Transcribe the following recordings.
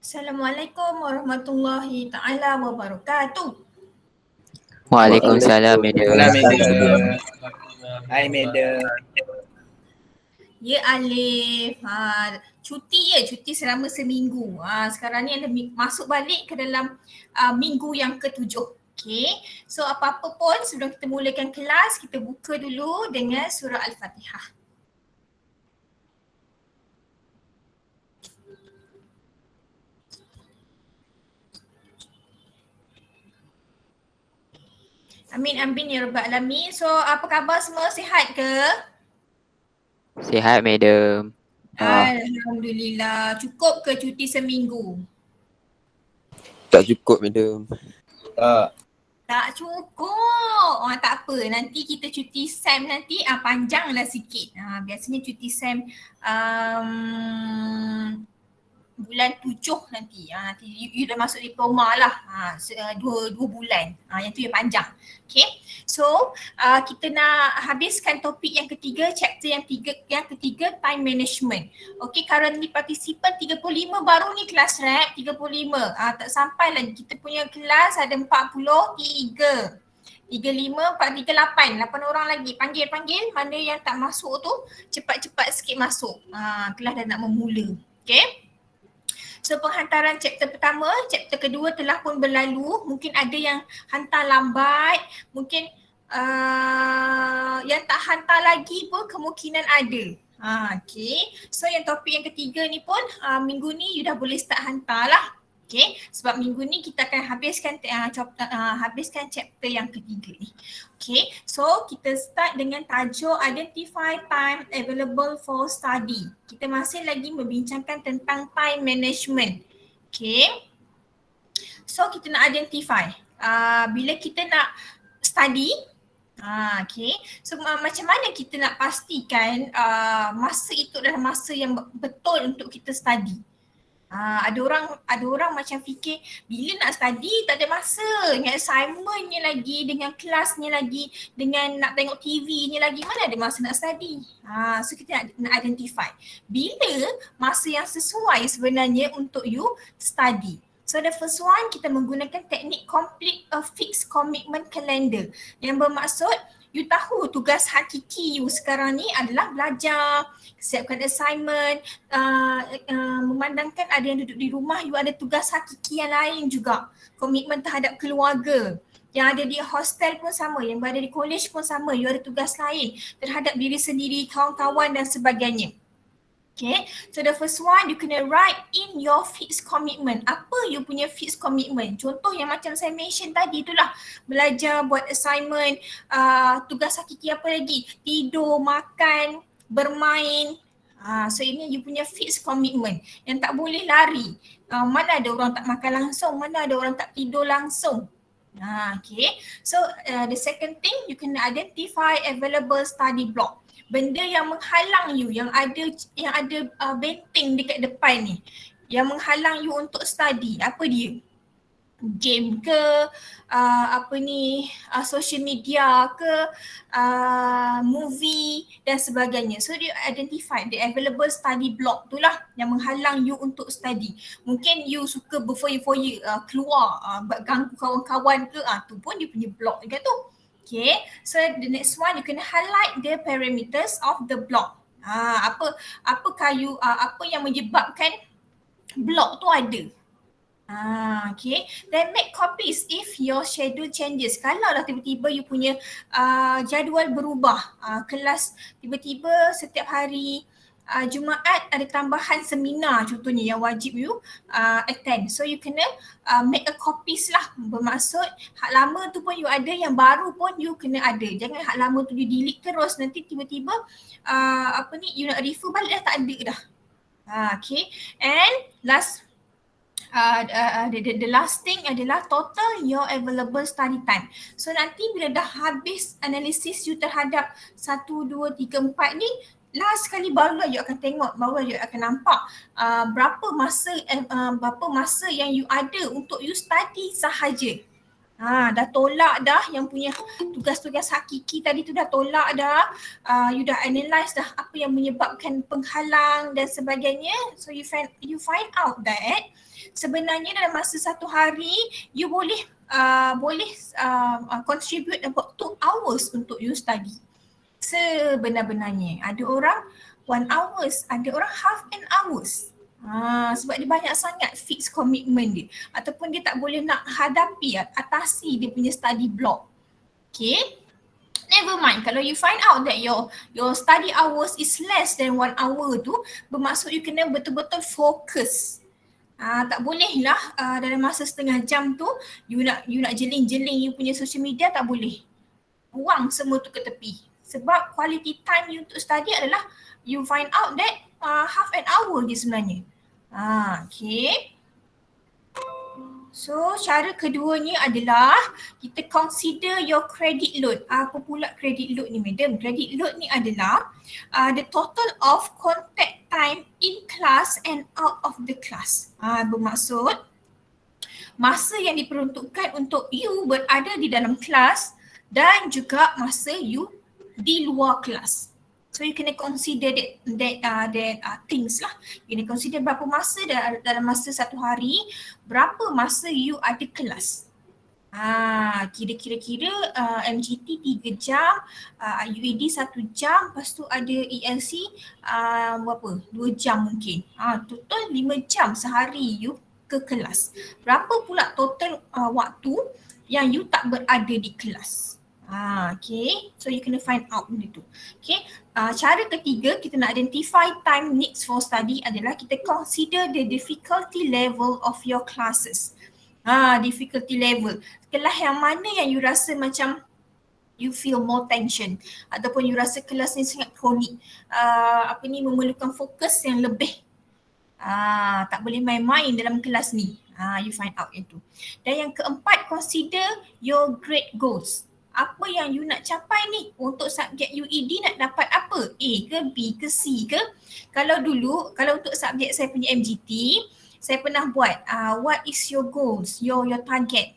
Assalamualaikum warahmatullahi ta'ala wabarakatuh. Waalaikumsalam, Waalaikumsalam, madam. madam. Hai, madam. Ya Alif, cuti selama seminggu. Sekarang ni ada masuk balik ke dalam minggu yang ketujuh. Okay, so apa-apa pun sebelum kita mulakan kelas, kita buka dulu dengan surah Al-Fatihah. Amin amin ya rabbal alamin. So apa khabar semua, sihat ke? Sihat, madam. Alhamdulillah. Cukup ke cuti seminggu? Tak cukup, madam. Tak cukup. Tak apa. Nanti kita cuti SEM nanti panjanglah sikit. Biasanya cuti SEM bulan 7 nanti. Nanti you dah masuk diploma lah. Dua bulan. Yang tu yang panjang. Okay. So kita nak habiskan topik yang ketiga, chapter yang ketiga time management. Okay, currently participant 35 baru ni kelas rep 35. Tak sampai lagi. Kita punya kelas ada 43. 35, 4, 3, 8 orang lagi. Panggil mana yang tak masuk tu cepat-cepat sikit masuk. Kelas dah nak memula. Okay. So penghantaran chapter pertama, chapter kedua telah pun berlalu. Mungkin ada yang hantar lambat, mungkin yang tak hantar lagi pun kemungkinan ada. Okay. So yang topik yang ketiga ni pun minggu ni you dah boleh start hantar lah. Okay, sebab minggu ni kita akan habiskan chapter yang ketiga ni. Okay, so kita start dengan tajuk identify time available for study. Kita masih lagi membincangkan tentang time management. Okay, so kita nak identify bila kita nak study. Okay, so macam mana kita nak pastikan masa itu adalah masa yang betul untuk kita study. Ada orang macam fikir bila nak study tak ada masa, dengan assignmentnya lagi, dengan kelasnya lagi, dengan nak tengok TV-nya lagi, mana ada masa nak study. So kita nak identify bila masa yang sesuai sebenarnya untuk you study. So the first one, kita menggunakan teknik complete a fixed commitment calendar, yang bermaksud you tahu tugas hakiki you sekarang ni adalah belajar, siapkan assignment, memandangkan ada yang duduk di rumah, you ada tugas hakiki yang lain juga. Komitmen terhadap keluarga. Yang ada di hostel pun sama, yang berada di college pun sama, you ada tugas lain terhadap diri sendiri, kawan-kawan dan sebagainya. Okay, so the first one, you kena write in your fixed commitment. Apa you punya fixed commitment? Contoh yang macam saya mention tadi itulah, belajar, buat assignment, tugas hakiki apa lagi? Tidur, makan, bermain. So ini you punya fixed commitment yang tak boleh lari. Mana ada orang tak makan langsung, mana ada orang tak tidur langsung. Okay, so the second thing, you can identify available study block. Benda yang menghalang you, yang ada benteng dekat depan ni, yang menghalang you untuk study, apa dia? Game ke, social media ke, movie dan sebagainya. So you identify the available study block tu lah yang menghalang you untuk study. Mungkin you suka berfoya-foya, keluar, ganggu kawan-kawan ke, tu pun dia punya block juga tu. Okay, so the next one, you can highlight the parameters of the block. Apa yang menyebabkan block tu ada. Okay, then make copies if your schedule changes. Kalau lah tiba-tiba you punya jadual berubah, kelas tiba-tiba setiap hari Jumaat ada tambahan seminar contohnya yang wajib you attend. So you kena make a copies lah. Bermaksud hak lama tu pun you ada, yang baru pun you kena ada. Jangan hak lama tu you delete terus, nanti tiba-tiba you nak refer balik dah tak ada dah. Okay, and last the last thing adalah total your available study time. So nanti bila dah habis analisis you terhadap 1, 2, 3, 4 ni, last sekali barulah you akan tengok, barulah you akan nampak berapa masa yang you ada untuk you study sahaja. Dah tolak dah yang punya tugas-tugas hakiki tadi tu, dah tolak dah. You dah analyse dah apa yang menyebabkan penghalang dan sebagainya. So you find out that sebenarnya dalam masa satu hari you boleh contribute about 2 hours untuk you study. Sebenar-benarnya ada orang 1 hours, ada orang half an hours. Sebab dia banyak sangat fix commitment dia, ataupun dia tak boleh nak atasi dia punya study block. Okay, never mind, kalau you find out that your study hours is less than 1 hour tu, bermaksud you kena betul-betul fokus. Tak boleh lah dalam masa setengah jam tu you nak jeling-jeling you punya social media, tak boleh. Buang semua tu ke tepi. Sebab quality time you untuk study adalah you find out that half an hour je sebenarnya. Okay. So cara keduanya adalah kita consider your credit load. Apa pula credit load ni, madam? Credit load ni adalah the total of contact time in class and out of the class. Bermaksud masa yang diperuntukkan untuk you berada di dalam kelas dan juga masa you di luar kelas. So you kena consider that things lah. You kena consider berapa masa dalam masa satu hari, berapa masa you ada kelas. Kira-kira MGT 3 jam, UED 1 jam, lepas tu ada ELC berapa? 2 jam mungkin. Total 5 jam sehari you ke kelas. Berapa pula total waktu yang you tak berada di kelas? Okay, so you kena find out benda tu. Okay, cara ketiga kita nak identify time needs for study adalah kita consider the difficulty level of your classes. Difficulty level. Kelas yang mana yang you rasa macam you feel more tension, ataupun you rasa kelas ni sangat kronik, memerlukan fokus yang lebih. Tak boleh main-main dalam kelas ni. You find out itu. Dan yang keempat, consider your grade goals. Apa yang you nak capai ni untuk subjek UED, nak dapat apa? A ke B ke C ke? Kalau untuk subjek saya punya MGT, saya pernah buat what is your goals, your target.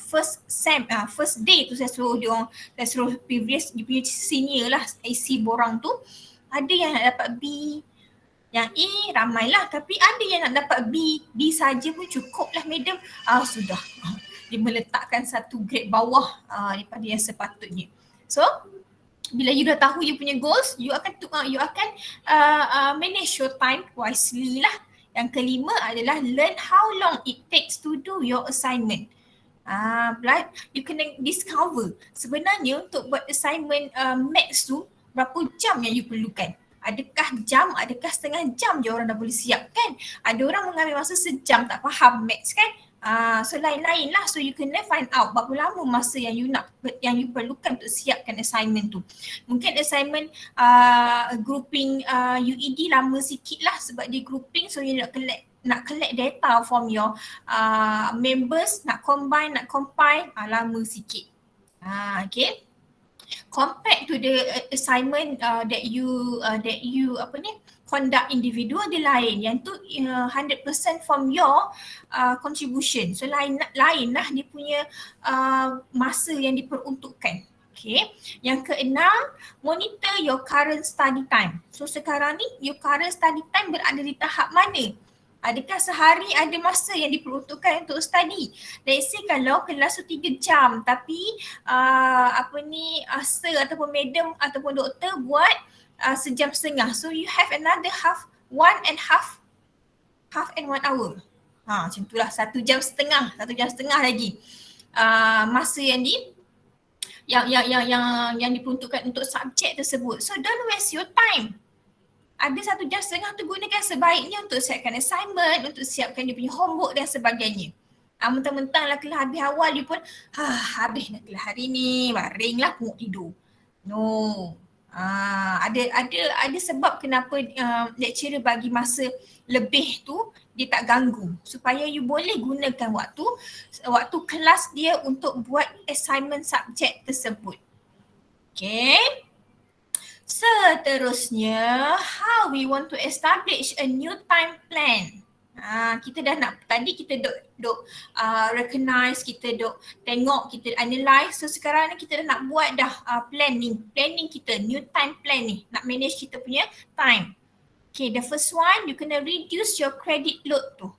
First day tu saya suruh previous dia punya senior lah, AC borang tu, ada yang nak dapat B, yang A ramailah, tapi ada yang nak dapat B saja pun cukup lah, madam. Sudah. Dia meletakkan satu grade bawah daripada yang sepatutnya. So, bila you dah tahu you punya goals, you akan manage your time wisely lah. Yang kelima adalah learn how long it takes to do your assignment. You kena discover sebenarnya untuk buat assignment maths tu berapa jam yang you perlukan. Adakah jam, adakah setengah jam je orang dah boleh siap kan? Ada orang mengambil masa sejam tak faham maths kan? So lain-lain lah. So you kena find out berapa lama masa yang you perlukan untuk siapkan assignment tu. Mungkin assignment grouping UED lama sikit lah sebab dia grouping, so you nak collect data from your members, nak combine, nak compile, lama sikit. Okay. Compared to the assignment that you conduct individual, dia lain. Yang tu 100% from your contribution. So lain lah dia punya masa yang diperuntukkan. Okay. Yang keenam, monitor your current study time. So sekarang ni your current study time berada di tahap mana? Adakah sehari ada masa yang diperuntukkan untuk study? Let's say kalau kelas tu 3 jam tapi sir ataupun madam ataupun doktor buat sejam setengah. So you have another half and 1 hour. Macam tu lah, 1 jam setengah lagi. Masa yang diperuntukkan untuk subjek tersebut. So don't waste your time. Ada 1 jam setengah tu gunakan sebaiknya untuk siapkan assignment, untuk siapkan dia punya homework dan sebagainya. Mentang-mentang lah kelas habis awal dia pun habis nak kelas hari ni, baring lah pun tidur. No. Ada sebab kenapa lecturer bagi masa lebih tu, dia tak ganggu supaya you boleh gunakan waktu kelas dia untuk buat assignment subjek tersebut. Okay. Seterusnya, how we want to establish a new time plan. Kita dah nak, tadi kita duk recognize, kita duk tengok, kita analyze. So sekarang ni kita dah nak buat dah planning kita, new time plan ni, nak manage kita punya time. Okay, the first one, you kena reduce your credit load tu.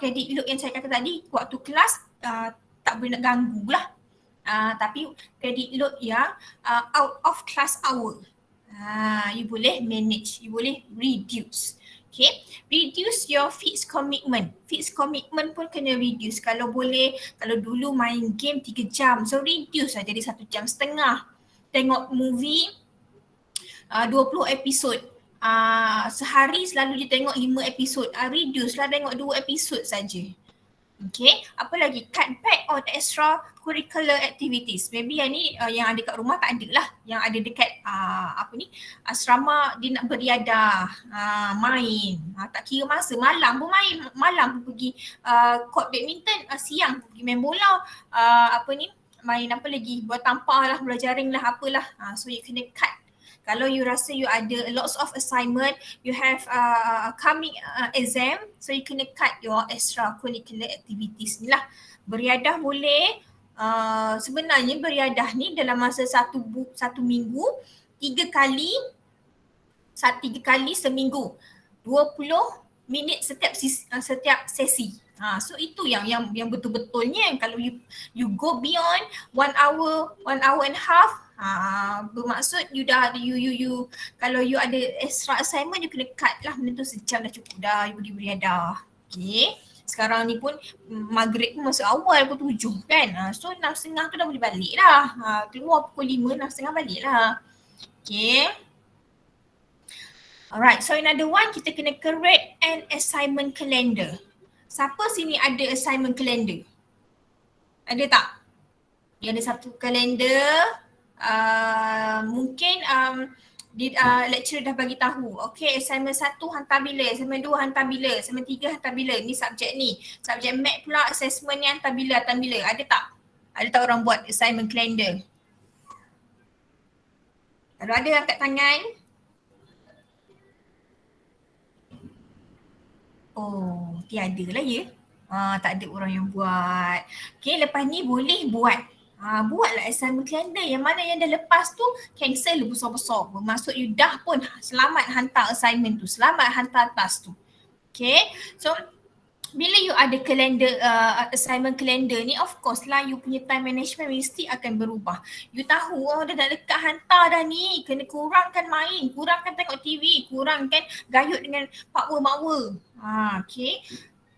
Credit load yang saya kata tadi, waktu kelas tak boleh nak ganggu lah. Tapi credit load yang out of class hour, you boleh manage, you boleh reduce. Okay, reduce your fixed commitment. Fixed commitment pun kena reduce. Kalau boleh, kalau dulu main game 3 jam, so reduce lah jadi 1 jam setengah. Tengok movie 20 episod. Sehari selalu dia tengok 5 episod. Reduce lah, tengok 2 episod saja. Okay, apa lagi? Cut back on extra curricular activities. Maybe yang ni yang ada kat rumah tak ada lah. Yang ada dekat asrama dia nak beriadah, main. Tak kira masa, malam pun main. Malam pun pergi court badminton, siang pergi main bola, main apa lagi, buat tampar lah, bola jaring lah, apalah. So you kena cut. Kalau you rasa you ada lots of assignment, you have coming exam, so you kena cut your extracurricular activities ni lah. Beriadah boleh, sebenarnya beriadah ni dalam masa satu minggu, 3 kali seminggu, 20 minit setiap sesi. So itu yang betul-betulnya. Kalau you go beyond 1 hour and a half, bermaksud you kalau you ada extra assignment, you kena cut lah. Benda tu sejam dah cukup dah, you boleh beriadah. Okay, sekarang ni pun maghrib pun masuk awal pukul 7 kan. So 6.30 tu dah boleh balik lah. Keluar pukul 5, 6.30 balik lah. Okay. Alright, so another one, kita kena create an assignment calendar. Siapa sini ada assignment calendar? Ada tak? Yang ada satu kalender, mungkin lecturer dah bagi tahu. Okay, assignment 1 hantar bila, assignment 2 hantar bila, assignment 3 hantar bila. Ni subjek ni. Subjek math pula assessment ni hantar bila. Ada tak? Ada tak orang buat assignment calendar? Kalau ada, angkat tangan. Oh, tiada lah ya. Tak ada orang yang buat. Okay, lepas ni boleh buat. Buatlah assignment calendar. Yang mana yang dah lepas tu, cancel besar-besar. Bermaksud you dah pun selamat hantar assignment tu. Selamat hantar task tu. Okay, so bila you ada kalender, assignment calendar ni, of course lah you punya time management mesti akan berubah. You tahu, dah nak dekat hantar dah ni, kena kurangkan main, kurangkan tengok TV, kurangkan gayut dengan makwa-makwa. Okay.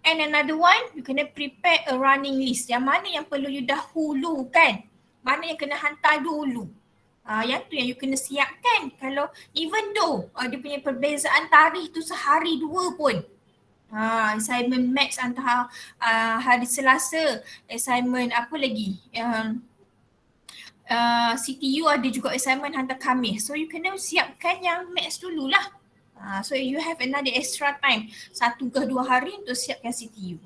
And another one, you kena prepare a running list. Yang mana yang perlu you dahulukan, mana yang kena hantar dulu. Yang tu yang you kena siapkan. Kalau even though dia punya perbezaan tarikh tu sehari 2 pun. Assignment maths antara hari Selasa, assignment apa lagi, CTU ada juga assignment hantar Khamis. So you kena siapkan yang maths dululah. So you have another extra time, 1 ke 2 hari untuk siapkan CTU.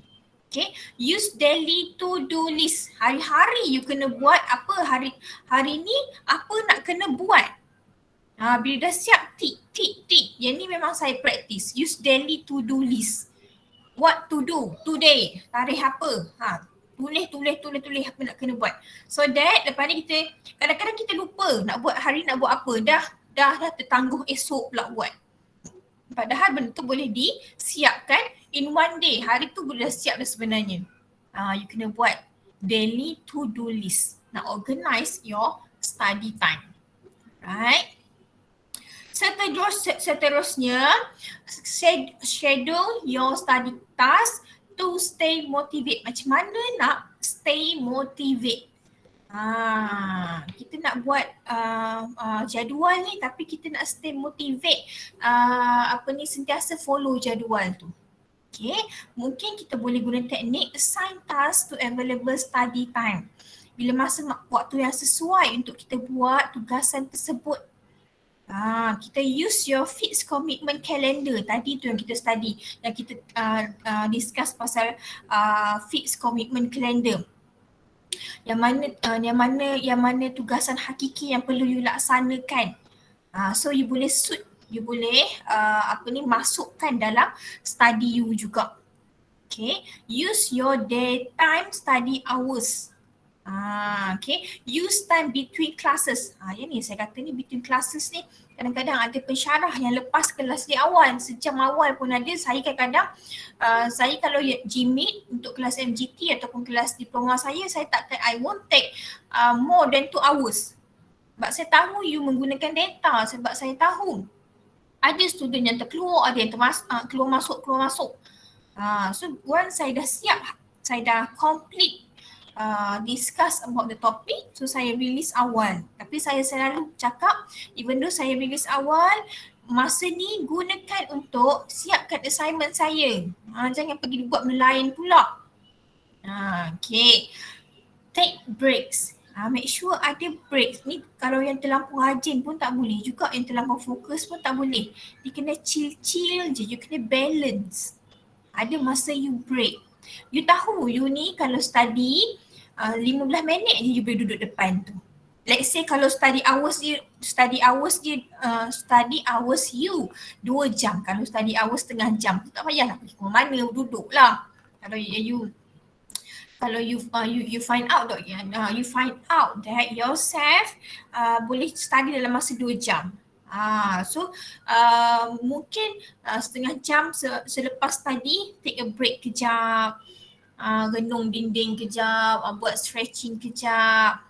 Okay, use daily to-do list. Hari-hari you kena buat apa, hari ni apa nak kena buat. Bila dah siap, tik. Yang ni memang saya practice. Use daily to-do list. What to do today, tarikh apa, tulis apa nak kena buat. So that lepas ni kita, kadang-kadang kita lupa nak buat hari nak buat apa, dah tertangguh esok pula buat. Padahal benda tu boleh disiapkan in one day. Hari tu boleh dah siap dah sebenarnya. You kena buat daily to-do list. Nak organize your study time. Right? Seterusnya, schedule your study task to stay motivated. Macam mana nak stay motivated? Kita nak buat jadual ni, tapi kita nak stay motivated, sentiasa follow jadual tu. Okay, mungkin kita boleh guna teknik assign task to available study time. Bila masa waktu yang sesuai untuk kita buat tugasan tersebut. Kita use your fixed commitment calendar. Tadi tu yang kita study, yang kita discuss pasal fixed commitment calendar. Yang mana tugasan hakiki yang perlu you laksanakan. So you boleh suit you boleh masukkan dalam study you juga. Okay, use your daytime study hours. Okay, use time between classes. Yang ni saya kata ni between classes ni kadang-kadang ada pensyarah yang lepas kelas di awal, sejam awal pun ada. Saya kadang-kadang saya kalau GMAT untuk kelas MGT ataupun kelas diploma saya I won't take more than 2 hours. Sebab saya tahu you menggunakan data, sebab saya tahu ada student yang terkeluar, ada yang keluar masuk. So once saya dah siap, saya dah complete discuss about the topic, so saya release awal. Tapi saya selalu cakap, even though saya release awal, masa ni gunakan untuk siapkan assignment saya. Jangan pergi buat benda lain pula. Okay, take breaks. Make sure ada breaks. Ni kalau yang terlampau rajin pun tak boleh juga, yang terlampau fokus pun tak boleh. Dia kena chill-chill je, you kena balance. Ada masa you break. You tahu you ni kalau study 15 minit je you boleh duduk depan tu. Let's say kalau study hours you 2 jam. Kalau study hours setengah jam, tak payahlah pergi ke mana, duduk lah. Kalau you find out that yourself boleh study dalam masa 2 jam. Mungkin setengah jam selepas study, take a break kejap, renung dinding kejap, buat stretching kejap.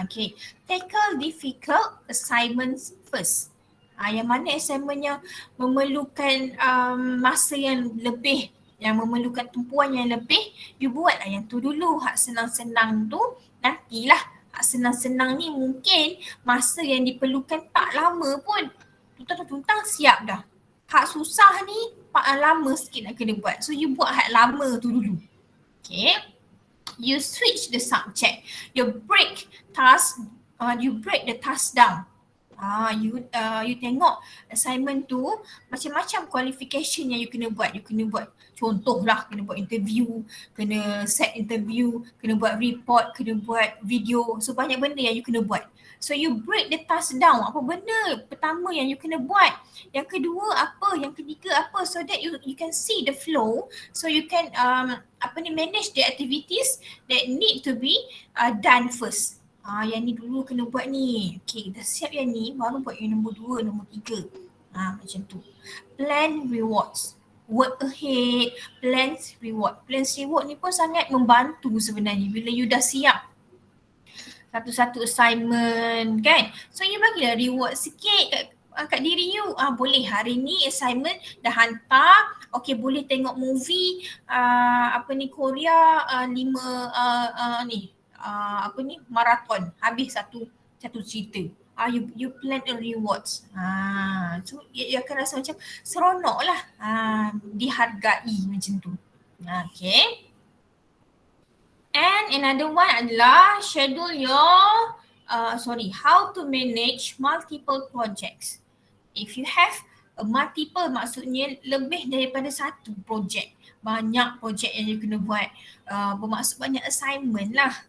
Okay, tackle difficult assignments first. Yang mana assignment yang memerlukan masa yang lebih, yang memerlukan tumpuan yang lebih, you buatlah yang tu dulu. Hak senang-senang tu nantilah. Hak senang-senang ni mungkin masa yang diperlukan tak lama pun. Tuntang siap dah. Hak susah ni lama sikit nak kena buat. So you buat hak lama tu dulu. Okay. You switch the subject. You break the task down. You tengok assignment tu macam-macam qualification yang you kena buat. You kena buat contohlah, kena buat interview, kena set interview, kena buat report, kena buat video. So banyak benda yang you kena buat. So you break the task down. Apa benda pertama yang you kena buat, yang kedua apa, yang ketiga apa, so that you can see the flow. So you can manage the activities that need to be done first. Yang ni dulu kena buat ni. Okay, dah siap yang ni, baru buat yang nombor 2, nombor 3. Macam tu. Plan rewards. Work ahead, plans reward. Plans reward ni pun sangat membantu sebenarnya bila you dah siap satu-satu assignment kan. So you bagilah reward sikit kat diri you. Boleh hari ni assignment dah hantar. Okay, boleh tengok movie Korea 5 marathon. Habis satu cerita. You plan a rewards. So you akan rasa macam seronok lah. Dihargai macam tu. Okay. And another one adalah schedule how to manage multiple projects. If you have multiple, maksudnya lebih daripada satu projek. Banyak projek yang you kena buat. Bermaksud banyak assignment lah.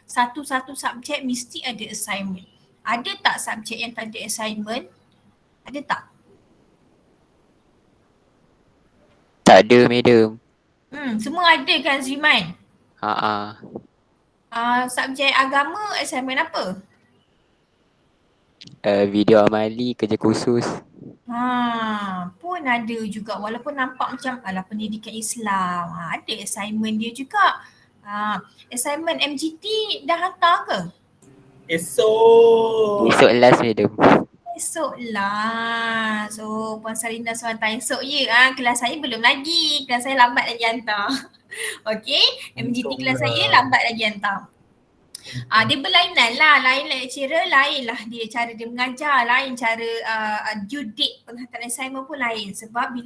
Satu-satu subjek mesti ada assignment. Ada tak subjek yang tak ada assignment? Ada tak? Tak ada, madam. Semua ada kan, Ziman? Subjek agama assignment apa? Video amali, kerja khusus. Pun ada juga, walaupun nampak macam pendidikan Islam. Ada assignment dia juga. Assignment MGT dah hantar ke? Esok last, madam. Esok lah. So Puan Sarina sementara esok ya. Kelas saya belum lagi. Kelas saya lambat lagi hantar. Okay. MGT kelas saya lambat lagi hantar. Dia berlainan lah. Lain lecturer, lain lah dia cara dia mengajar. Lain cara due date penghantaran assignment pun lain. Sebab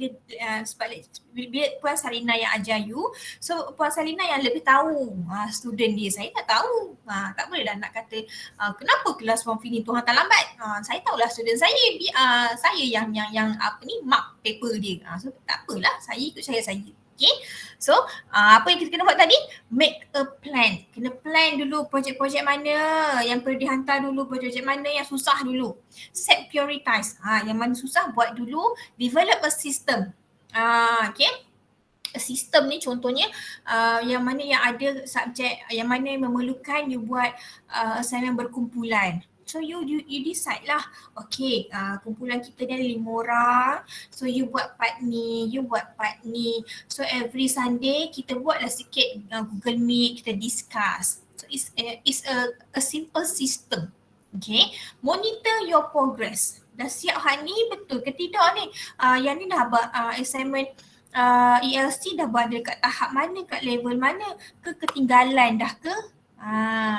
bila Puan Sarina yang ajar you, so Puan Sarina yang lebih tahu student dia. Saya tak tahu. Tak boleh dah nak kata kenapa kelas Puan Fini tu hantar lambat. Saya tahulah student saya. Saya yang mark paper dia. So tak apalah, saya ikut cara saya. Okay, so apa yang kita kena buat tadi? Make a plan. Kena plan dulu projek-projek mana yang perlu dihantar dulu, projek mana yang susah dulu. Set prioritize. Yang mana susah buat dulu. Develop a system. Okay. Sistem ni contohnya yang mana yang ada subjek, yang mana yang memerlukan you buat assignment berkumpulan. So you decide lah, okay, kumpulan kita ni 5 orang, so you buat part ni, you buat part ni. So every Sunday kita buatlah sikit Google Meet, kita discuss. So it's a simple system. Okay, monitor your progress. Dah siap hal ni betul ke tidak ni? Yang ni dah assignment ELC dah berada kat tahap mana, kat level mana, ketinggalan dah ke?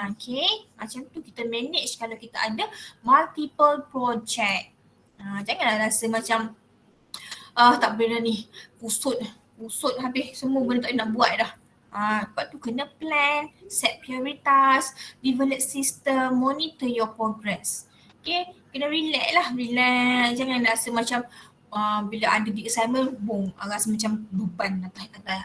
Okay, macam tu kita manage kalau kita ada multiple project. Janganlah rasa macam tak boleh dah ni, kusut habis semua benda tak nak buat dah. Lepas tu kena plan, set prioritas, develop system, monitor your progress. Okay, kena relax lah, relax. Jangan rasa macam bila ada di assignment, rasa macam beban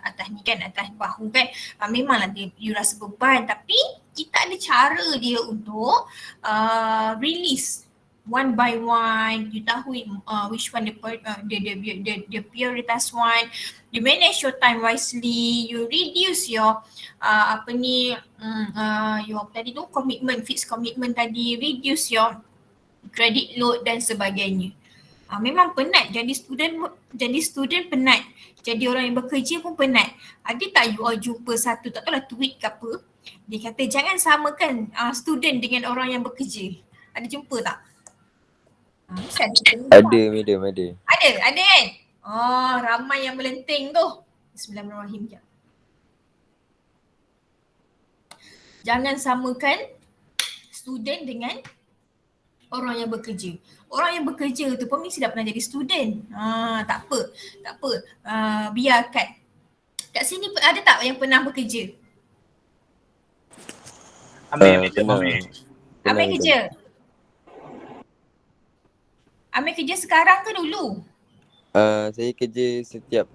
atas ni kan, atas bahu kan. Memanglah you rasa beban, tapi kita ada cara dia untuk release one by one. You tahu which one the prioritas one. You manage your time wisely. You reduce your your tadi tu fixed commitment tadi. Reduce your credit load dan sebagainya. Memang penat jadi student penat. Jadi orang yang bekerja pun penat. Ada tak you all jumpa satu, tak tahulah tweet ke apa, dia kata jangan samakan student dengan orang yang bekerja. Ada jumpa tak? Ada madam, ada. Ada kan? Ramai yang melenting tu. Bismillahirrahmanirrahim. Jangan samakan student dengan orang yang bekerja. Orang yang bekerja tu pun mesti dah pernah jadi student. Tak apa. Biarkan. Kat sini ada tak yang pernah bekerja? Ambil kerja. Ambil kerja sekarang ke dulu? Saya kerja setiap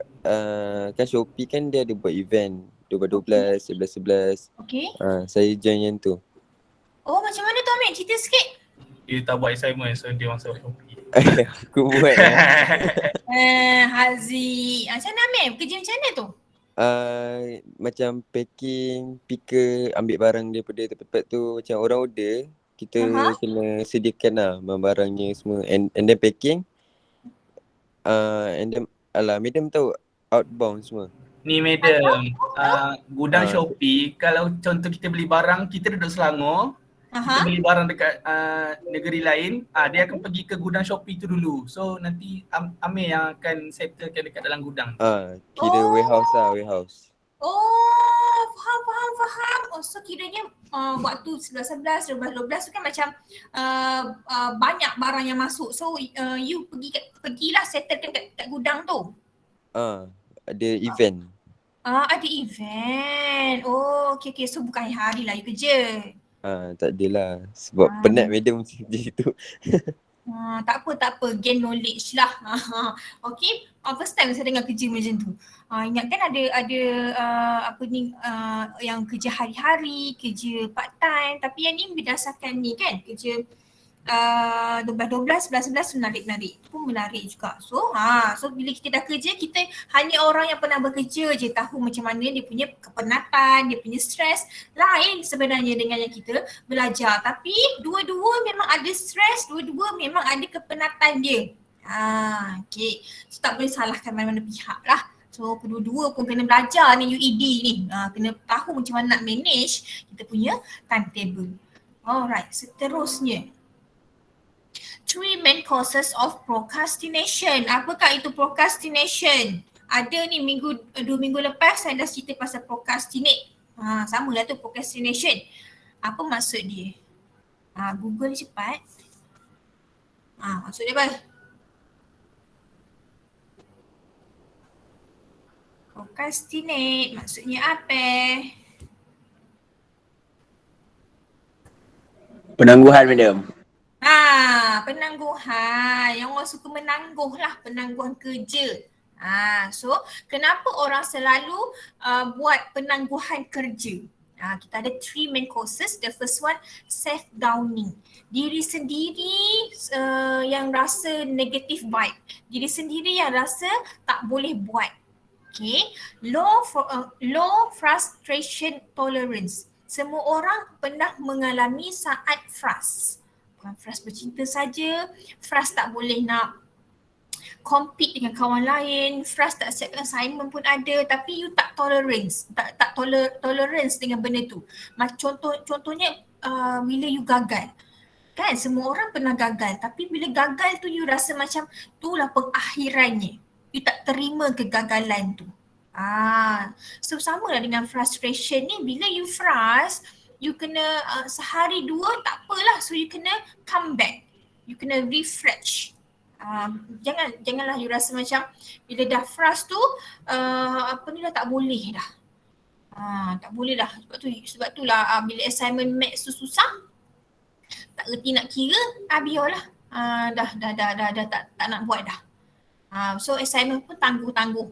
kan Shopee kan dia ada buat event 12-12, 11-11. Okay. Saya join yang tu. Oh, macam mana tu Amir? Cerita sikit. Dia tak buat assignment, so dia masuk Shopee. Aku buat Haziq. Macam mana Amir? Kerja macam mana tu? macam packing, picker, ambil barang daripada tempat tu. Macam orang order, kita kena sediakan lah barangnya semua. And then packing. And then madam tahu outbound semua. Ni madam, gudang Shopee, kalau contoh kita beli barang, kita duduk Selangor, kita beli barang dekat negeri lain, dia akan pergi ke gudang Shopee tu dulu. So nanti Amir yang akan settlekan dekat dalam gudang. Kira warehouse lah, warehouse. Oh, faham. So kiranya waktu 11-11, 12-12 tu kan macam banyak barang yang masuk. So you pergilah settlekan kat gudang tu. Ada event. Ada event. Oh, okay. So bukan hari lah you kerja. Tak adalah. Sebab penat madam di situ. Tak apa. Gain knowledge lah. Okay. First time saya dengar kerja macam tu. Ingat kan ada yang kerja hari-hari, kerja part time. Tapi yang ni berdasarkan ni kan, kerja 12-12, 11-11 menarik-narik. Itu pun menarik juga. So bila kita dah kerja, kita hanya orang yang pernah bekerja je tahu macam mana dia punya kepenatan, dia punya stres. Lain sebenarnya dengan yang kita belajar. Tapi dua-dua memang ada stres, dua-dua memang ada kepenatan dia. Okay. So tak boleh salahkan mana-mana pihak lah. So kedua-dua pun kena belajar ni UED ni. Kena tahu macam mana nak manage kita punya timetable. Alright, seterusnya. 3 main causes of procrastination. Apakah itu procrastination? Ada ni 2 minggu lepas saya dah cerita pasal procrastinate. Sama lah tu procrastination. Apa maksud dia? Google ni cepat. Maksud dia apa? Procrastinate maksudnya apa? Penangguhan madam. Penangguhan. Yang orang suka menangguh lah, penangguhan kerja. So kenapa orang selalu buat penangguhan kerja? Kita ada 3 main causes. The first one, self-downing. Diri sendiri yang rasa negative vibe. Diri sendiri yang rasa tak boleh buat. Okay. Low frustration tolerance. Semua orang pernah mengalami saat frust. Bukan frust bercinta saja, frust tak boleh nak compete dengan kawan lain, frust tak siapkan assignment pun ada, tapi you tak tolerance dengan benda tu. Contohnya bila you gagal. Kan semua orang pernah gagal, tapi bila gagal tu you rasa macam itulah pengakhirannya. You tak terima kegagalan tu. So sama lah dengan frustration ni. Bila you frust, you kena sehari dua tak apalah. So you kena come back. You kena refresh. Janganlah you rasa macam bila dah frust tu dah tak boleh dah. Tak boleh dah. Sebab tu lah bila assignment maths tu susah, tak reti nak kira, biarlah. Dah tak nak buat dah. So assignment pun tangguh-tangguh.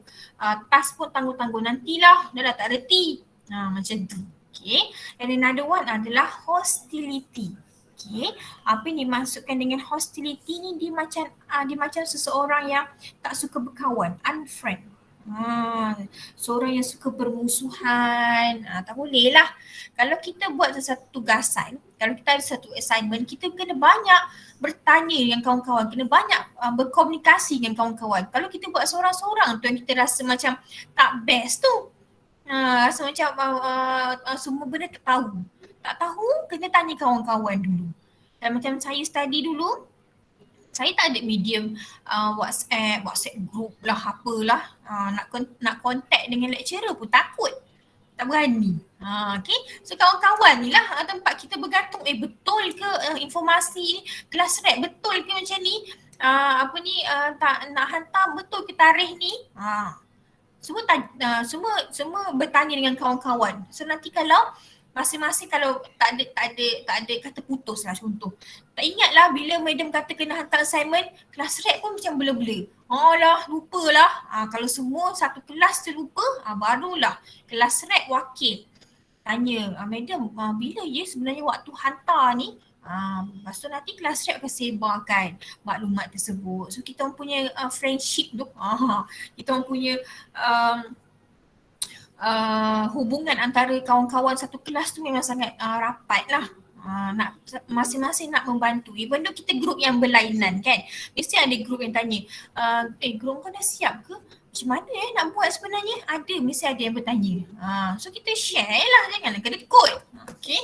Task pun tangguh-tangguh. Nantilah, dah tak reti. Macam tu. Okay. And another one adalah hostility. Okay. Apa yang dimaksudkan dengan hostility ni, dia macam seseorang yang tak suka berkawan, unfriend. Seorang yang suka bermusuhan, tak boleh lah. Kalau kita buat satu tugasan, kalau kita ada satu assignment, kita kena banyak bertanya dengan kawan-kawan, kena banyak berkomunikasi dengan kawan-kawan. Kalau kita buat seorang-seorang tu yang kita rasa macam tak best tu, rasa macam semua benda tak tahu, kena tanya kawan-kawan dulu. Dan macam saya study dulu, saya tak ada medium WhatsApp group lah, apalah. Nak contact dengan lecturer pun takut. Tak berani. Okay. So kawan-kawan ni lah tempat kita bergantung. Betul ke informasi ni? Kelas rap betul ke macam ni? Tak nak hantar betul ke tarikh ni? Semua bertanya dengan kawan-kawan. So nanti kalau masing-masing kalau tak ada kata putus lah contoh. Tak ingatlah bila madam kata kena hantar assignment, kelas rap pun macam blur-blur. Lupalah. Kalau semua satu kelas terlupa, barulah kelas rap wakil tanya, madam bila ya sebenarnya waktu hantar ni? Lepas tu nanti kelas rap akan sebarkan maklumat tersebut. So kita orang punya friendship tu, kita orang punya hubungan antara kawan-kawan satu kelas tu memang sangat rapat lah. Masing-masing nak membantu. Even though kita grup yang berlainan kan, mesti ada grup yang tanya, grup kau dah siap ke? Macam mana nak buat sebenarnya? Mesti ada yang bertanya. So kita share lah, janganlah kena kod. Okay.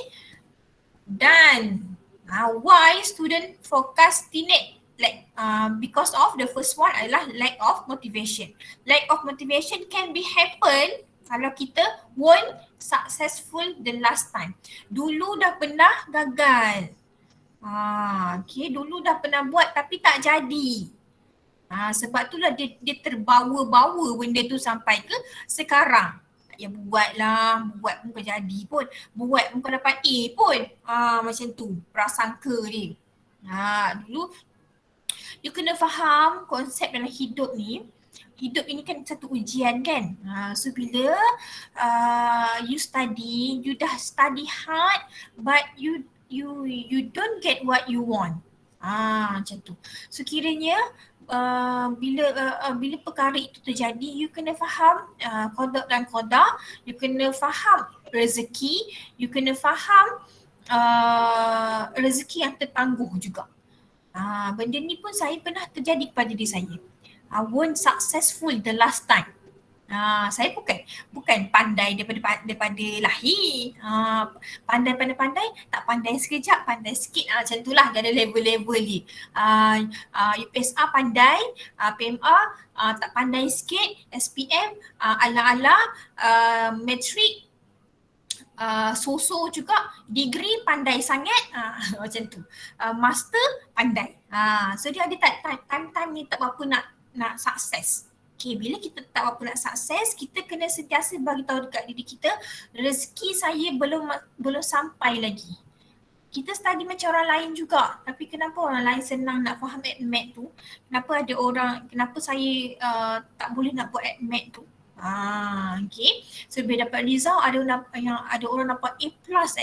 Dan why student procrastinate? Because of the first one adalah lack of motivation. Lack of motivation can be happen kalau kita weren't successful the last time. Dulu dah pernah gagal. Dulu dah pernah buat tapi tak jadi. Sebab itulah dia terbawa-bawa benda tu sampai ke sekarang. Ya buat pun bukan jadi pun. Buat pun bukan dapat A pun. Macam tu prasangka dia. Dulu you kena faham konsep dalam hidup ni. Hidup ini kan satu ujian kan. So bila you study, you dah study hard but you don't get what you want. Macam tu. So kiranya bila perkara itu terjadi, you kena faham qada dan qadar, you kena faham rezeki, you kena faham rezeki yang tertangguh juga. Benda ni pun saya pernah terjadi kepada diri saya. I weren't successful the last time. Saya bukan pandai daripada lahir. Pandai, tak pandai sekejap, pandai sikit. Macam itulah, dia ada level-level ni. UPSR pandai, PMR tak pandai sikit, SPM ala-ala, matrik so-so juga, degree pandai sangat, macam tu. Master pandai. So dia ada time-time ni tak berapa nak sukses. Okay, bila kita tak berapa nak sukses, kita kena sentiasa bagi tahu dekat diri kita, rezeki saya belum sampai lagi. kita study macam orang lain juga. Tapi kenapa orang lain senang nak faham AdMed tu? Kenapa saya tak boleh nak buat AdMed tu? Okay. So bila dapat result ada orang dapat A+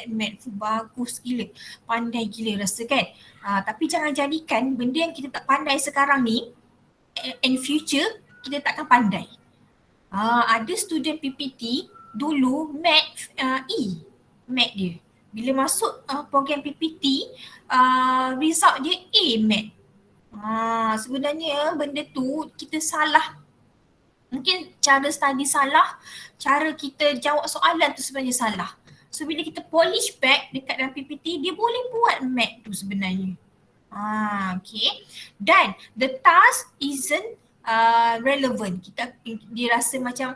AdMed tu, bagus gila. Pandai gila rasa kan. Tapi jangan jadikan benda yang kita tak pandai sekarang ni in future kita takkan pandai. Ada student PPT dulu Math Math dia. Bila masuk program PPT, result dia A Math. Sebenarnya benda tu kita salah. Mungkin cara study salah, cara kita jawab soalan tu sebenarnya salah. So bila kita polish back dekat dalam PPT, dia boleh buat Math tu sebenarnya. Okay. Dan the task isn't relevant. Dia rasa macam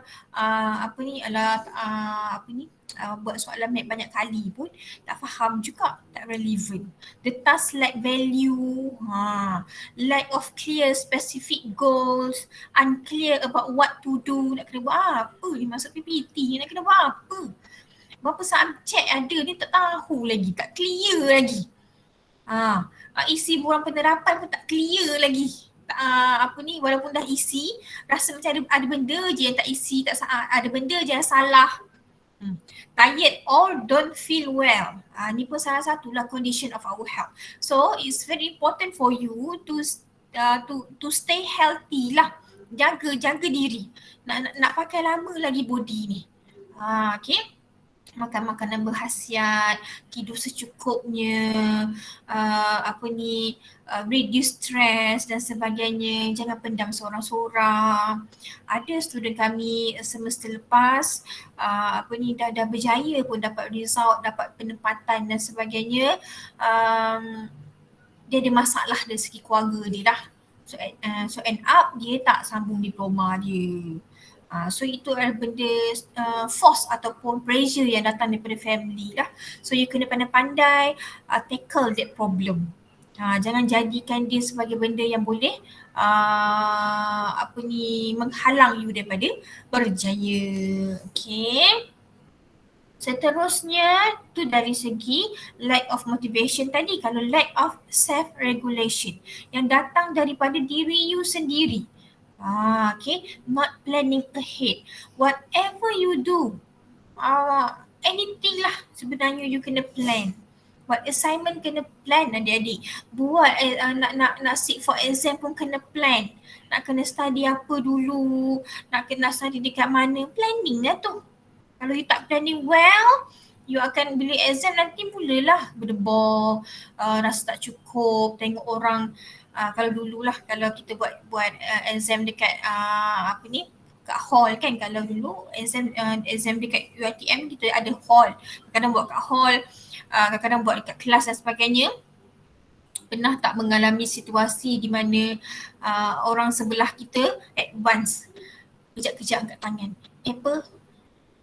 buat soalan Math banyak kali pun tak faham juga, tak relevant. The task lack value, lack of clear specific goals, unclear about what to do, nak kena buat apa ni masuk PPT, nak kena buat apa. Berapa subjek ada ni tak tahu lagi, tak clear lagi. Isi borang penerapan pun tak clear lagi. Walaupun dah isi, rasa macam ada benda je yang tak isi, ada benda je yang salah. Tired or don't feel well. Ni pun salah satulah condition of our health. So it's very important for you to stay healthy lah. Jaga diri. Nak pakai lama lagi body ni. Okay. Makan makanan berkhasiat, tidur secukupnya, reduce stress dan sebagainya. Jangan pendam seorang-seorang. Ada student kami semester lepas dah berjaya pun dapat result, dapat penempatan dan sebagainya. Dia ada masalah dari segi keluarga dia lah. So end up dia tak sambung diploma dia. So itu adalah benda force ataupun pressure yang datang daripada family lah. So you kena pandai-pandai tackle that problem. Jangan jadikan dia sebagai benda yang boleh menghalang you daripada berjaya. Okay. Seterusnya tu dari segi lack of motivation tadi. Kalau lack of self-regulation yang datang daripada diri you sendiri. Okay, not planning ahead. Whatever you do, anything lah sebenarnya you kena plan. Buat assignment kena plan adik-adik. Buat nak seek for exam pun kena plan. Nak kena study apa dulu, nak kena study dekat mana, planning lah tu. Kalau you tak planning well, you akan bila exam nanti mulalah berdebar, rasa tak cukup, tengok orang. Kalau dululah kalau kita buat exam dekat kat hall kan, kalau dulu exam dekat UiTM kita ada hall, kadang-kadang buat kat hall, kadang-kadang buat dekat kelas dan sebagainya. Pernah tak mengalami situasi di mana orang sebelah kita advance, kejap-kejap angkat tangan,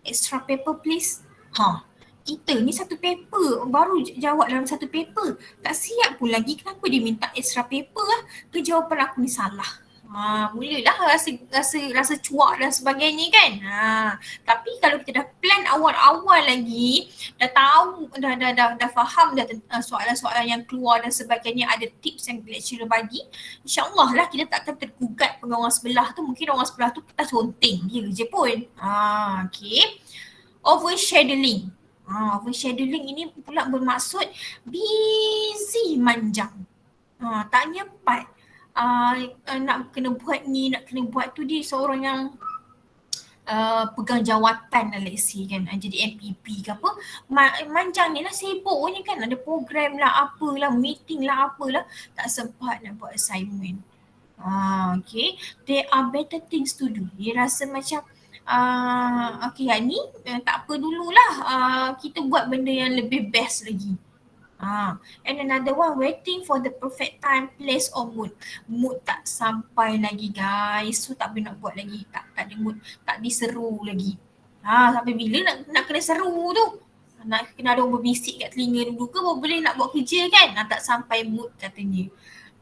extra paper please. Kita ni satu paper, baru jawab dalam satu paper. Tak siap pun lagi, kenapa dia minta extra paper lah? Jawapan aku ni salah. Mulalah rasa cuak dan sebagainya kan. Tapi kalau kita dah plan awal-awal lagi, dah tahu, dah faham dah soalan-soalan yang keluar dan sebagainya, ada tips yang lecturer bagi, insyaAllah lah kita tak akan tergugat dengan orang sebelah tu. Mungkin orang sebelah tu kita conteng dia je pun. Okay. Overshadowing. Overshadowing ini pula bermaksud busy manjang. Tak nyempat. Nak kena buat ni, nak kena buat tu. Dia seorang yang pegang jawatan lah, let's say kan, jadi MPP ke apa, manjang ni lah, sibuk ni kan, ada program lah, apalah, meeting lah, apalah, tak sempat nak buat assignment. Okay, there are better things to do. Dia rasa macam okay, yang ni tak apa dululah, kita buat benda yang lebih best lagi. And another one, waiting for the perfect time, place or mood. Mood tak sampai lagi guys, so tak boleh nak buat lagi, tak ada mood, tak diseru lagi. Sampai bila nak kena seru tu? Nak kena ada orang berbisik kat telinga dulu ke baru boleh nak buat kerja kan? Tak sampai mood katanya.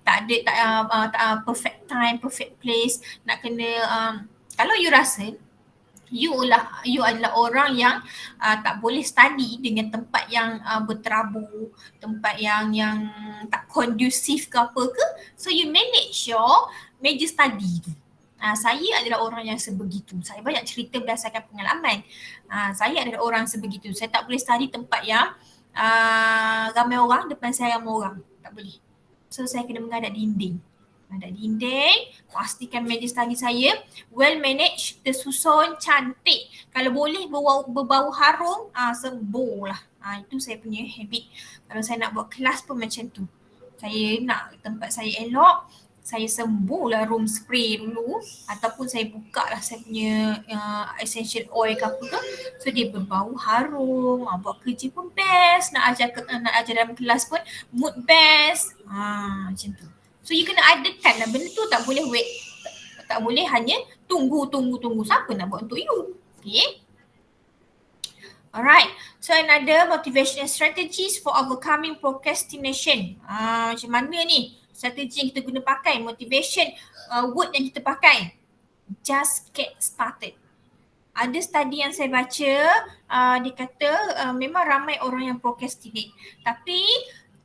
Tak ada perfect time, perfect place, nak kena kalau you rasa you adalah orang yang tak boleh study dengan tempat yang berterabur, tempat yang tak kondusif ke apa ke. So you manage your meja study tu. Saya adalah orang yang sebegitu. Saya banyak cerita berdasarkan pengalaman. Saya adalah orang sebegitu. Saya tak boleh study tempat yang ramai orang, depan saya ramai orang. Tak boleh. So saya kena menghadap dinding. Ada dinding, pastikan meja study saya well managed, tersusun, cantik. Kalau boleh berbau harum, sembuh lah. Itu saya punya habit. Kalau saya nak buat kelas pun macam tu. Saya nak tempat saya elok, saya sembuh lah room spray dulu, ataupun saya buka lah saya punya essential oil ke apa ke. So dia berbau harum, buat kerja pun best, nak ajar dalam kelas pun mood best. Macam tu. So you kena adakan lah benda tu, tak boleh wait. Tak boleh hanya tunggu. Siapa nak buat untuk you? Okay. Alright. So another motivational strategies for overcoming procrastination. Macam mana ni strategi yang kita guna pakai? Motivation word yang kita pakai. Just get started. Ada study yang saya baca, dia kata memang ramai orang yang procrastinate. Tapi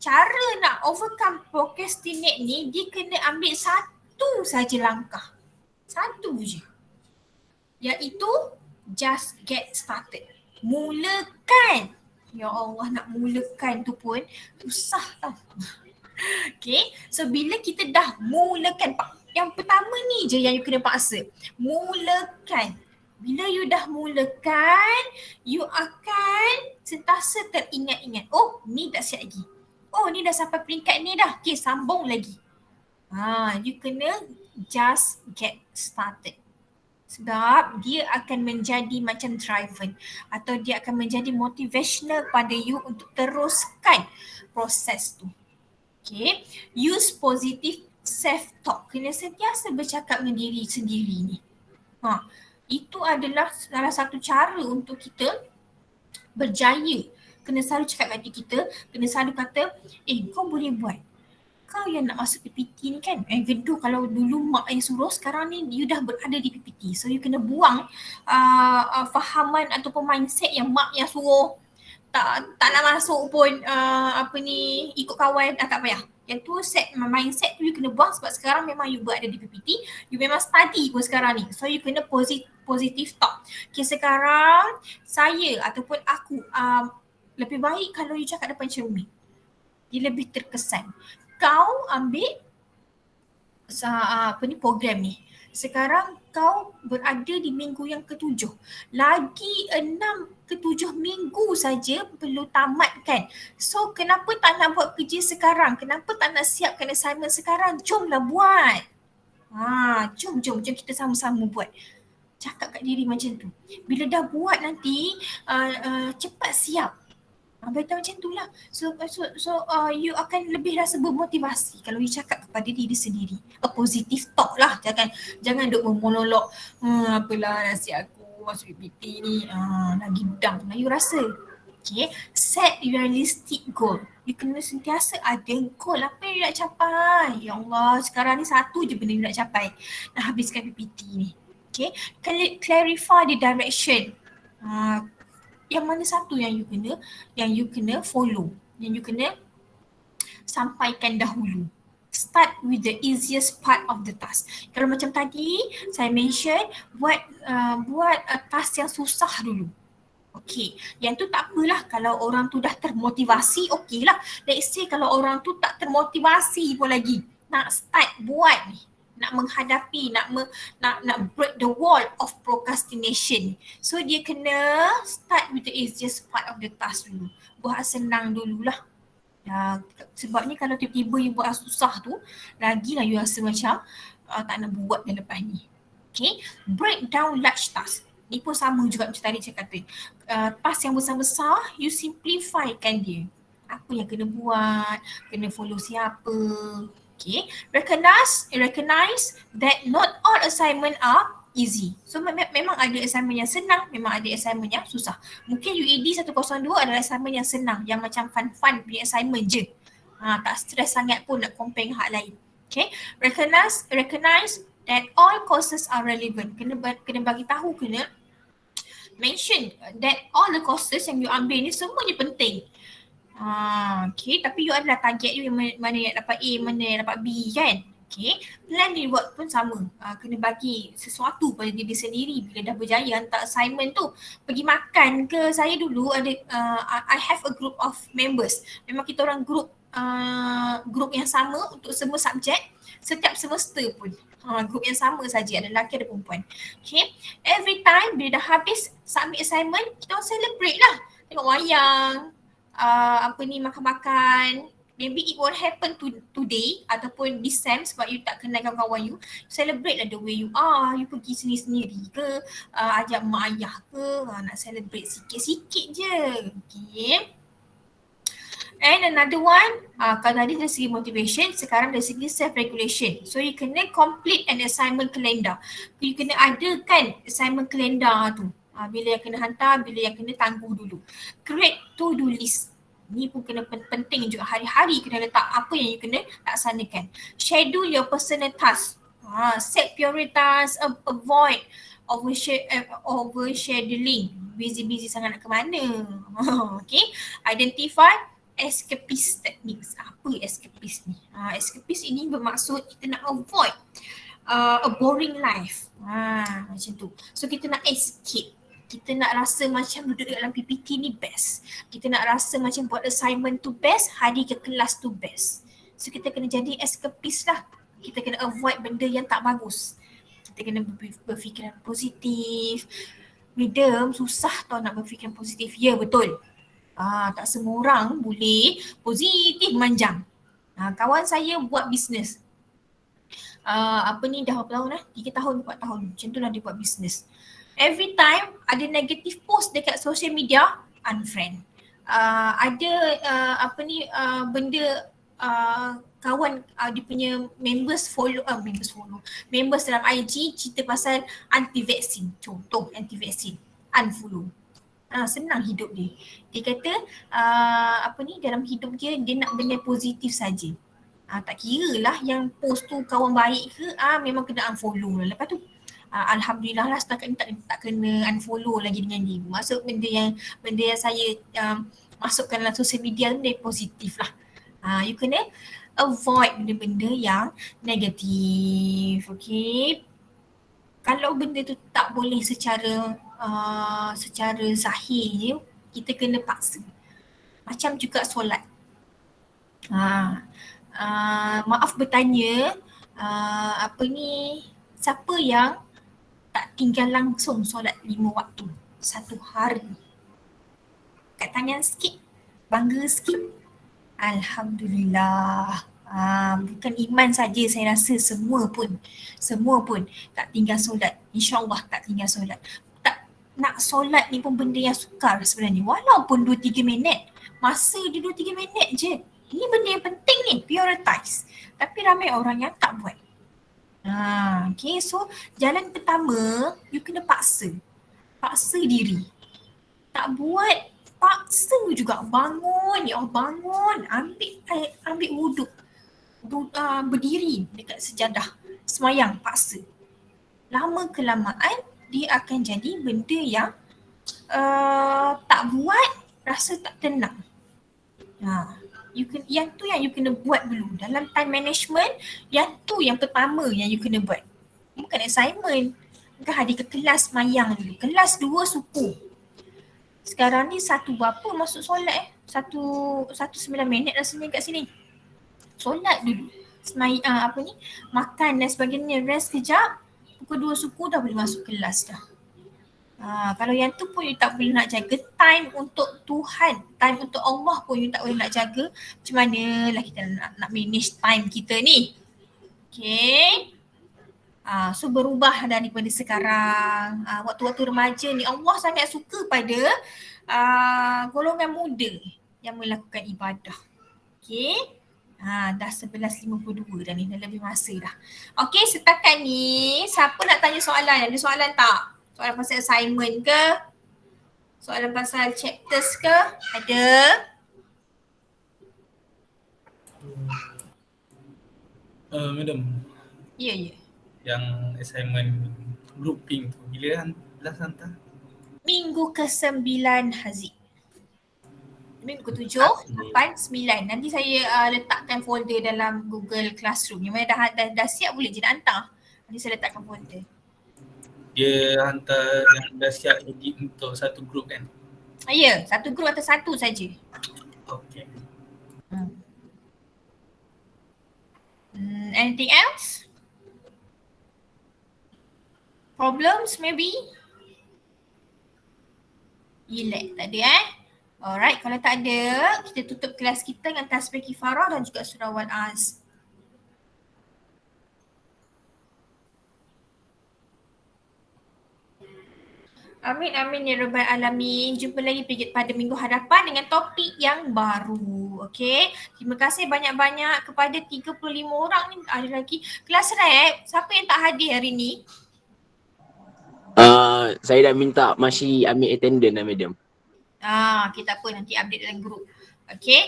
cara nak overcome procrastinate ni, dia kena ambil satu saja langkah. Satu je. Iaitu just get started. Mulakan. Ya Allah, nak mulakan tu pun susah tau. Okay, so bila kita dah mulakan, yang pertama ni je yang you kena paksa. Mulakan. Bila you dah mulakan, you akan sentiasa teringat-ingat. Oh, ni tak siap lagi. Oh, ni dah sampai peringkat ni dah. Okay, sambung lagi. You kena just get started. Sebab dia akan menjadi macam driven atau dia akan menjadi motivational pada you untuk teruskan proses tu. Okay, use positive self-talk. Kena sentiasa bercakap dengan diri sendiri ni. Itu adalah salah satu cara untuk kita berjaya. Kena selalu cakap kat diri kita, kena selalu kata, kau boleh buat. Kau yang nak masuk PPT ni kan, gaduh kalau dulu mak yang suruh, sekarang ni you dah berada di PPT. So you kena buang fahaman ataupun mindset yang mak yang suruh, tak nak masuk pun ikut kawan, tak payah. Yang tu mindset tu you kena buang sebab sekarang memang you berada di PPT, you memang study pun sekarang ni. So you kena positive thought. Okay, sekarang saya ataupun aku lebih baik kalau you cakap depan cermin. Dia lebih terkesan. Kau ambil program ni. Sekarang kau berada di minggu yang ke-7. Lagi 6 ke 7 minggu saja perlu tamatkan. So kenapa tak nak buat kerja sekarang? Kenapa tak nak siapkan assignment sekarang? Jomlah buat. Jom kita sama-sama buat. Cakap kat diri macam tu. Bila dah buat nanti cepat siap. Betul macam tu lah. So you akan lebih rasa bermotivasi kalau you cakap kepada diri sendiri. A positive talk lah. Jangan duk bermonolog. Apalah nasib aku masuk PPT ni. Lagi down lah you rasa. Okay. Set realistic goal. You kena sentiasa ada goal. Apa yang you nak capai? Ya Allah, sekarang ni satu je benda you nak capai. Nak habiskan PPT ni. Okay. Clarify the direction. Yang mana satu yang you kena follow, yang you kena sampaikan dahulu. Start with the easiest part of the task. Kalau macam tadi saya mention, buat task yang susah dulu. Okay, yang tu tak apalah kalau orang tu dah termotivasi, okay lah. Let's say kalau orang tu tak termotivasi pun lagi, nak start buat ni, nak menghadapi, nak break the wall of procrastination. So dia kena start with the easiest part of the task dulu. Buat senang dululah. Sebabnya kalau tiba-tiba you buat susah tu, lagilah you rasa macam tak nak buat dah lepas ni. Okay, break down large task. Ni pun sama juga macam tadi saya kata. Task yang besar-besar, you simplifykan dia. Apa yang kena buat, kena follow siapa. Okay, recognize that not all assignment are easy. So memang ada assignment yang senang, memang ada assignment yang susah. Mungkin UED 102 adalah assignment yang senang, yang macam fun punya assignment je. Tak stress sangat pun nak compare dengan hak lain. Okay, recognize that all courses are relevant. Kena bagi tahu, mention that all the courses yang you ambil ni semuanya penting. Okay, tapi you adalah target you mana yang dapat A, mana yang dapat B kan. Okay, plan reward pun sama. Kena bagi sesuatu pada diri sendiri bila dah berjaya hantar assignment tu. Pergi makan ke, saya dulu ada, I have a group of members. Memang kita orang group yang sama untuk semua subjek, setiap semester pun. Group yang sama saja, ada lelaki ada perempuan. Okay, every time bila dah habis submit assignment, kita orang celebrate lah. Tengok wayang, makan-makan. Maybe it won't happen today ataupun this sem sebab you tak kenal kawan-kawan you. Celebrate lah the way you are. You pergi sendiri-sendiri ke, ajak mak ayah ke, nak celebrate sikit-sikit je. Okay. And another one, kalau tadi dari segi motivation, sekarang dari segi self-regulation. So you kena complete an assignment calendar. You kena adakan assignment calendar tu. Bila yang kena hantar, bila yang kena tangguh dulu. Create to-do list. Ni pun kena penting juga, hari-hari kena letak apa yang you kena laksanakan. Schedule your personal task. Set prioritas, avoid overscheduling. Busy-busy sangat nak ke mana. Okay. Identify escapist techniques. Apa escapist ni? Escapist ini bermaksud kita nak avoid a boring life. Macam tu. So kita nak escape. Kita nak rasa macam duduk dalam PPT ni best. Kita nak rasa macam buat assignment tu best, hari ke kelas tu best. So kita kena jadi escapist lah. Kita kena avoid benda yang tak bagus. Kita kena berfikiran positif. Madam, susah tau nak berfikiran positif. Ya, betul. Tak semua orang boleh positif manjang. Kawan saya buat bisnes. Dah berapa tahun 3 tahun, 4 tahun. Macam tu lah dia buat bisnes. Every time ada negative post dekat social media, unfriend. Benda kawan dia punya members dalam IG cerita pasal anti-vaksin. Contoh anti-vaksin, unfollow. Senang hidup dia. Dia kata dalam hidup dia nak benda positif saja. Tak kira lah yang post tu kawan baik ke, memang kena unfollow lah. Lepas tu alhamdulillah lah setakat ni tak kena unfollow lagi dengan dia. Maksud benda yang saya masukkan dalam social media ni positif lah. You kena avoid benda-benda yang negatif. Okay. Kalau benda tu tak boleh secara zahir je, kita kena paksa. Macam juga solat. Maaf bertanya, siapa yang tak tinggal langsung solat 5 waktu satu hari? Kat tangan sikit, bangga sikit. Alhamdulillah. Bukan iman saja, saya rasa semua pun tak tinggal solat. InsyaAllah tak tinggal solat. Tak nak solat ni pun benda yang sukar sebenarnya. Walaupun 2-3 minit. Masa dia 2-3 minit je. Ini benda yang penting ni, prioritize. Tapi ramai orang yang tak buat. Okay, so jalan pertama, you kena paksa diri. Tak buat, paksa juga. Bangun, bangun, ambil wuduk, berdiri dekat sejadah, semayang, paksa. Lama kelamaan dia akan jadi benda yang tak buat, rasa tak tenang. Yang tu yang you kena buat dulu. Dalam time management, yang tu yang pertama yang you kena buat. Bukan assignment. Bukan hari ke kelas mayang dulu. Kelas 2 suku. Sekarang ni 1 berapa masuk solat 1 9 minit rasanya kat sini. Solat dulu. Makan dan sebagainya. Rest kejap. Pukul 2 suku dah boleh masuk kelas dah. Kalau yang tu pun you tak boleh nak jaga time untuk Tuhan, time untuk Allah pun you tak boleh nak jaga, macam mana lah kita nak manage time kita ni? Okay. So berubah daripada sekarang. Waktu-waktu remaja ni Allah sangat suka pada golongan muda yang melakukan ibadah. Okay. Dah 11.52 dah ni, dah lebih masa dah. Okay, setakat ni siapa nak tanya soalan? Ada soalan tak? Soalan pasal assignment ke? Soalan pasal chapters ke? Ada? Madam. Ya. Yang assignment grouping tu, bila last hantar? Minggu minggu ke-9 Haziq. Minggu ke-7, 8, 9. Nanti saya letakkan folder dalam Google Classroom. Yang mana dah siap boleh je nak hantar. Nanti saya letakkan folder. Dia hantar yang dah siap edit untuk satu group kan? Ya, satu group atau satu saja. Okay. Anything else? Problems maybe? Relax, tak ada Alright, kalau tak ada, kita tutup kelas kita dengan tasbih kifarah dan juga surah Wal-Az. Amin, amin ya rabbal alamin. Jumpa lagi pada minggu hadapan dengan topik yang baru. Okay. Terima kasih banyak-banyak kepada 35 orang ni. Ada lagi. Kelas rap, siapa yang tak hadir hari ni? Saya dah minta masih ambil attendance lah madam. Kita apa nanti update dalam grup. Okay.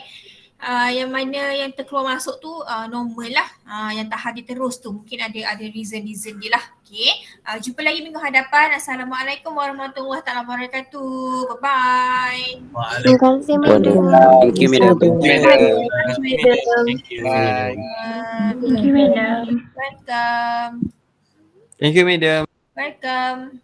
Yang mana yang terkeluar masuk tu normal lah. Yang tak hadir terus tu mungkin ada reason dia lah. Okay. Jumpa lagi minggu hadapan. Assalamualaikum warahmatullahi wabarakatuh. Bye-bye. Terima kasih madam. Thank you, madam. Thank you. Bye. Thank you madam. Welcome. Thank you, madam. Welcome.